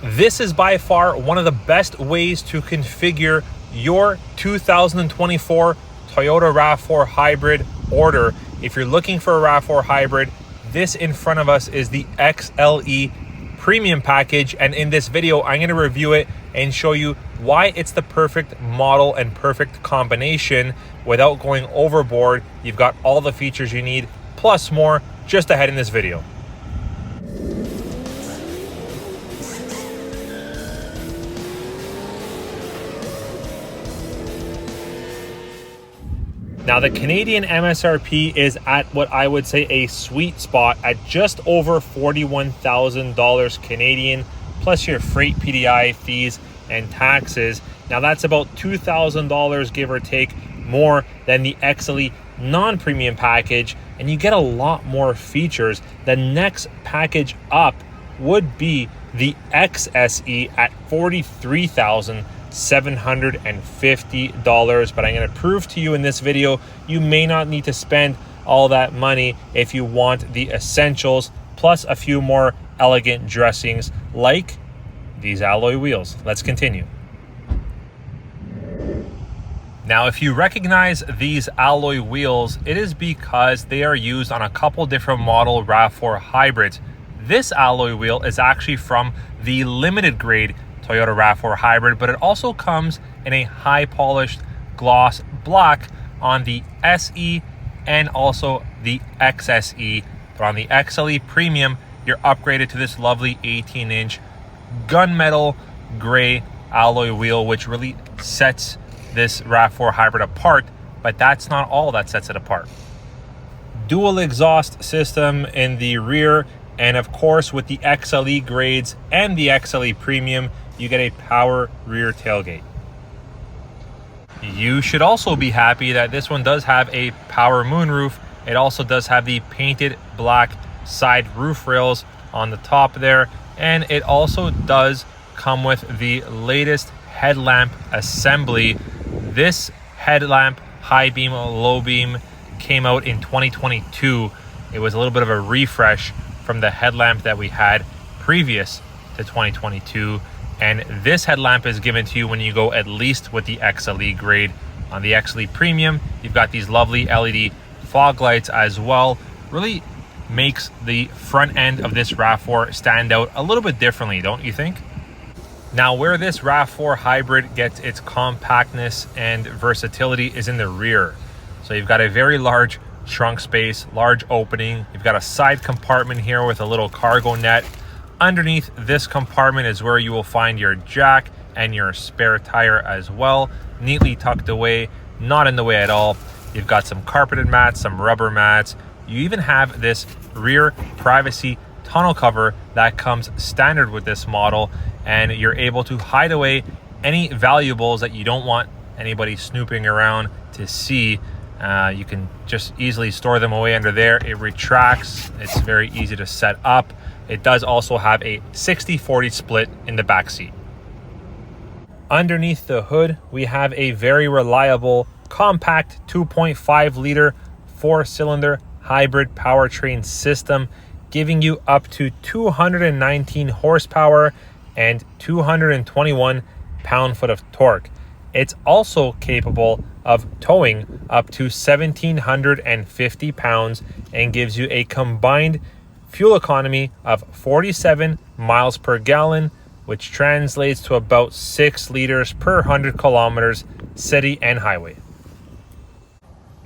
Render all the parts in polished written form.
This is by far one of the best ways to configure your 2024 Toyota RAV4 hybrid order. If you're looking for a RAV4 hybrid, this in front of us is the XLE premium package, and in this video I'm going to review it and show you why it's the perfect model and perfect combination without going overboard. You've got all the features you need plus more just ahead in this video. Now, the Canadian MSRP is at what I would say a sweet spot at just over $41,000 Canadian, plus your freight PDI fees and taxes. Now, that's about $2,000 give or take more than the XLE non-premium package, and you get a lot more features. The next package up would be the XSE at $43,750, but I'm going to prove to you in this video you may not need to spend all that money if you want the essentials plus a few more elegant dressings like these alloy wheels. Let's continue. Now, if you recognize these alloy wheels, it is because they are used on a couple different model RAV4 hybrids. This alloy wheel is actually from the limited grade Toyota RAV4 hybrid, but it also comes in a high polished gloss black on the SE and also the XSE. But on the XLE premium, you're upgraded to this lovely 18-inch gunmetal gray alloy wheel, which really sets this RAV4 hybrid apart, but that's not all that sets it apart. Dual exhaust system in the rear, and of course with the XLE grades and the XLE premium, you get a power rear tailgate. You should also be happy that this one does have a power moonroof. It also does have the painted black side roof rails on the top there, and it also does come with the latest headlamp assembly. This headlamp, high beam, low beam, came out in 2022. It was a little bit of a refresh from the headlamp that we had previous to 2022. And this headlamp is given to you when you go at least with the XLE grade. On the XLE premium, you've got these lovely LED fog lights as well. Really makes the front end of this RAV4 stand out a little bit differently, don't you think? Now, where this RAV4 hybrid gets its compactness and versatility is in the rear. So you've got a very large trunk space, large opening. You've got a side compartment here with a little cargo net. Underneath this compartment is where you will find your jack and your spare tire as well, neatly tucked away, not in the way at all. You've got some carpeted mats, some rubber mats. You even have this rear privacy tonneau cover that comes standard with this model, and you're able to hide away any valuables that you don't want anybody snooping around to see. You can just easily store them away under there. It retracts. It's very easy to set up. It does also have a 60-40 split in the back seat. Underneath the hood, we have a very reliable, compact 2.5 liter 4-cylinder hybrid powertrain system, giving you up to 219 horsepower and 221 pound-foot of torque. It's also capable of towing up to 1,750 pounds and gives you a combined fuel economy of 47 miles per gallon, which translates to about 6 liters per 100 kilometers city and highway.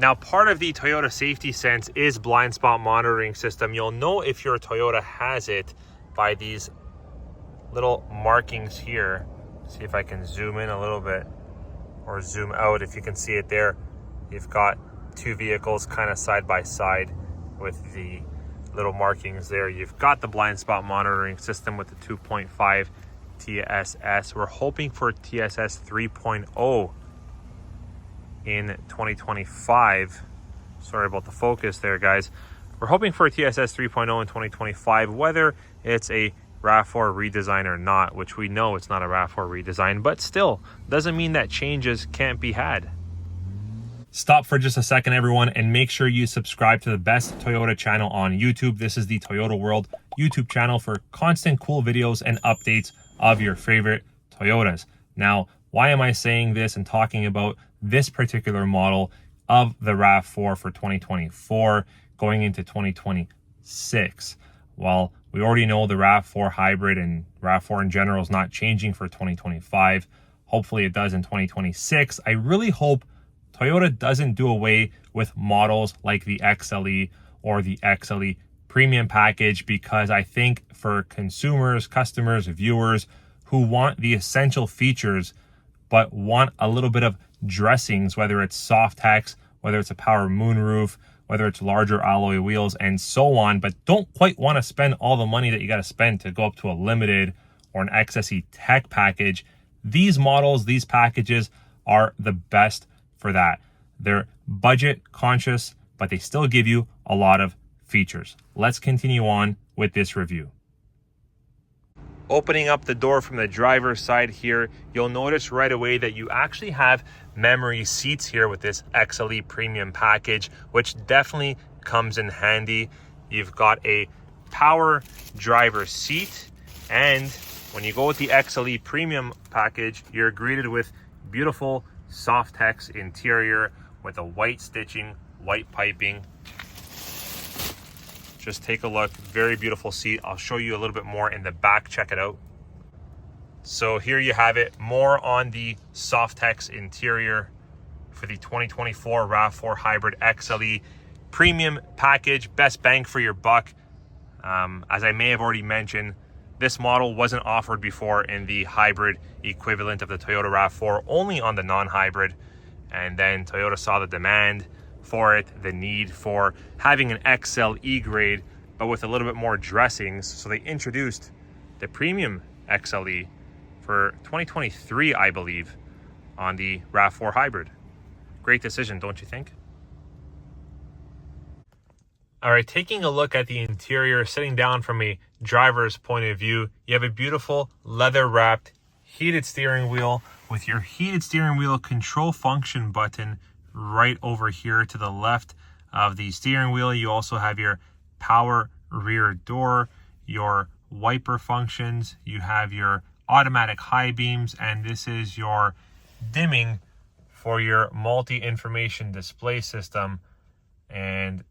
Now, part of the Toyota Safety Sense is blind spot monitoring system. You'll know if your Toyota has it by these little markings here. See if I can zoom in a little bit or zoom out. If you can see it there, you've got two vehicles kind of side by side with the little markings there. You've got the blind spot monitoring system with the 2.5 TSS. We're hoping for TSS 3.0 in 2025. Sorry about the focus there, guys. We're hoping for a TSS 3.0 in 2025, whether it's a RAV4 redesign or not, which we know it's not a RAV4 redesign, but still doesn't mean that changes can't be had. Stop for just a second, everyone, and make sure you subscribe to the best Toyota channel on YouTube. This is the Toyota World YouTube channel for constant cool videos and updates of your favorite Toyotas. Now, why am I saying this and talking about this particular model of the RAV4 for 2024 going into 2026? Well, we already know the RAV4 hybrid and RAV4 in general is not changing for 2025. Hopefully it does in 2026. I really hope Toyota doesn't do away with models like the XLE or the XLE premium package, because I think for consumers, customers, viewers who want the essential features but want a little bit of dressings, whether it's soft hex, whether it's a power moonroof, whether it's larger alloy wheels and so on, but don't quite want to spend all the money that you got to spend to go up to a limited or an XSE tech package, these models, these packages are the best for that. They're budget conscious, but they still give you a lot of features. Let's continue on with this review. Opening up the door from the driver's side here, you'll notice right away that you actually have memory seats here with this XLE premium package, which definitely comes in handy. You've got a power driver's seat, and when you go with the XLE premium package, you're greeted with beautiful soft hex interior with a white stitching, white piping. Just take a look, very beautiful seat. I'll show you a little bit more in the back, check it out. So here you have it, more on the soft hex interior for the 2024 RAV4 Hybrid XLE premium package, best bang for your buck. As I may have already mentioned, this model wasn't offered before in the hybrid equivalent of the Toyota RAV4, only on the non-hybrid. And then Toyota saw the demand for it, the need for having an XLE grade, but with a little bit more dressings. So they introduced the premium XLE for 2023, I believe, on the RAV4 hybrid. Great decision, don't you think? All right, taking a look at the interior, sitting down from a driver's point of view, you have a beautiful leather-wrapped heated steering wheel with your heated steering wheel control function button right over here to the left of the steering wheel. You also have your power rear door, your wiper functions, you have your automatic high beams, and this is your dimming for your multi-information display system. And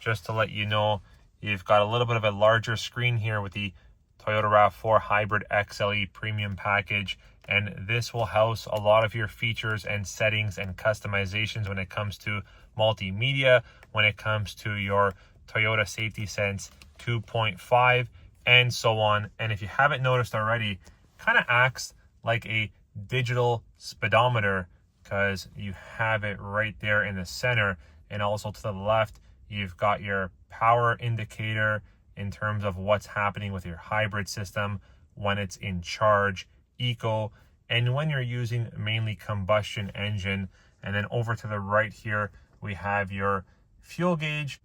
just to let you know, you've got a little bit of a larger screen here with the Toyota RAV4 Hybrid XLE Premium Package, and this will house a lot of your features and settings and customizations when it comes to multimedia, when it comes to your Toyota Safety Sense 2.5, and so on. And if you haven't noticed already, kind of acts like a digital speedometer, because you have it right there in the center, and also to the left you've got your power indicator in terms of what's happening with your hybrid system when it's in charge, eco, and when you're using mainly combustion engine. And then over to the right here, we have your fuel gauge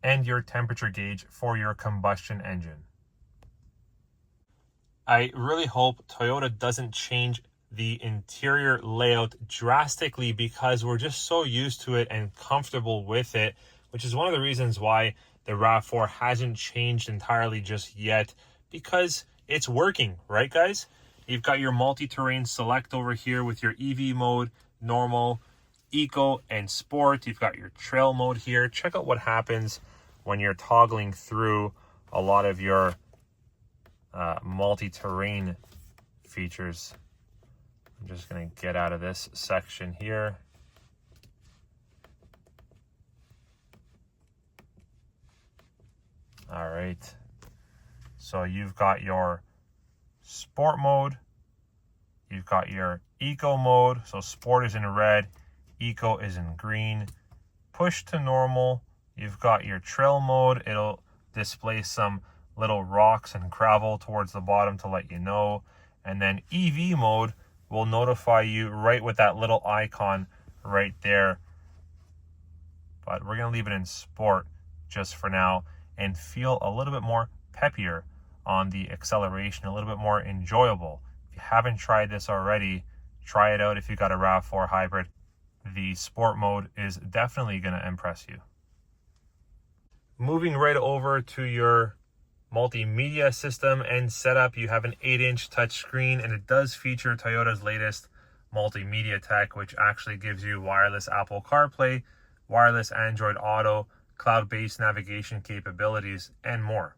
and your temperature gauge for your combustion engine. I really hope Toyota doesn't change the interior layout drastically, because we're just so used to it and comfortable with it, which is one of the reasons why the RAV4 hasn't changed entirely just yet, because it's working, right guys? You've got your multi-terrain select over here with your EV mode, normal, eco, and sport. You've got your trail mode here. Check out what happens when you're toggling through a lot of your multi-terrain features. I'm just going to get out of this section here. All right, so you've got your sport mode, you've got your eco mode, so sport is in red, eco is in green. Push to normal, you've got your trail mode. It'll display some little rocks and gravel towards the bottom to let you know. And then EV mode will notify you right with that little icon right there. But we're going to leave it in sport just for now and feel a little bit more peppier on the acceleration, a little bit more enjoyable. If you haven't tried this already, try it out if you got a RAV4 hybrid. The sport mode is definitely going to impress you. Moving right over to your multimedia system and setup. You have an 8-inch touchscreen, and it does feature Toyota's latest multimedia tech, which actually gives you wireless Apple CarPlay, wireless Android Auto, cloud-based navigation capabilities, and more.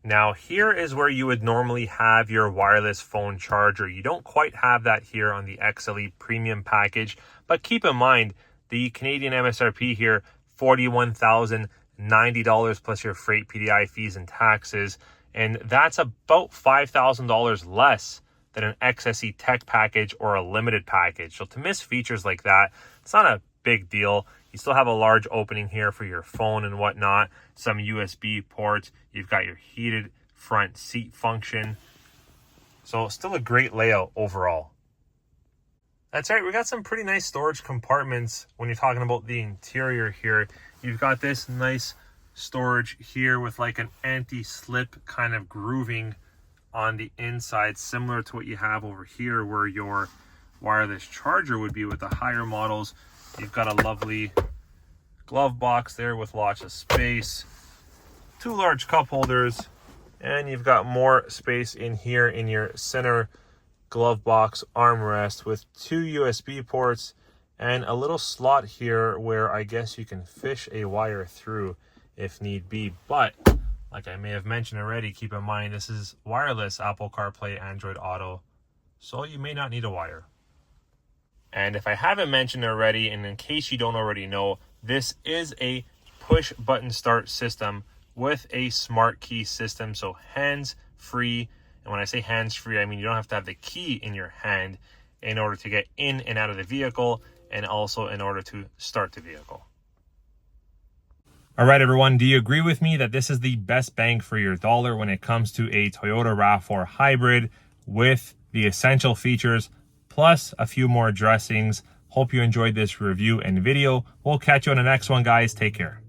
Now, here is where you would normally have your wireless phone charger. You don't quite have that here on the XLE Premium package, but keep in mind, the Canadian MSRP here, $41,090 plus your freight, PDI fees, and taxes, and that's about $5,000 less than an XSE Tech package or a limited package. So to miss features like that, it's not a big deal. You still have a large opening here for your phone and whatnot, some USB ports. You've got your heated front seat function. So still a great layout overall. That's right, we got some pretty nice storage compartments when you're talking about the interior here. You've got this nice storage here with like an anti-slip kind of grooving on the inside, similar to what you have over here where your wireless charger would be with the higher models. You've got a lovely glove box there with lots of space, 2 large cup holders, and you've got more space in here in your center glove box armrest with 2 USB ports and a little slot here where I guess you can fish a wire through if need be. But like I may have mentioned already, keep in mind this is wireless Apple CarPlay, Android Auto, so you may not need a wire. And if I haven't mentioned already, and in case you don't already know, this is a push button start system with a smart key system, so hands free. And when I say hands free, I mean you don't have to have the key in your hand in order to get in and out of the vehicle, and also in order to start the vehicle. All right, everyone, do you agree with me that this is the best bang for your dollar when it comes to a Toyota RAV4 hybrid with the essential features plus a few more dressings? Hope you enjoyed this review and video. We'll catch you on the next one, guys. Take care.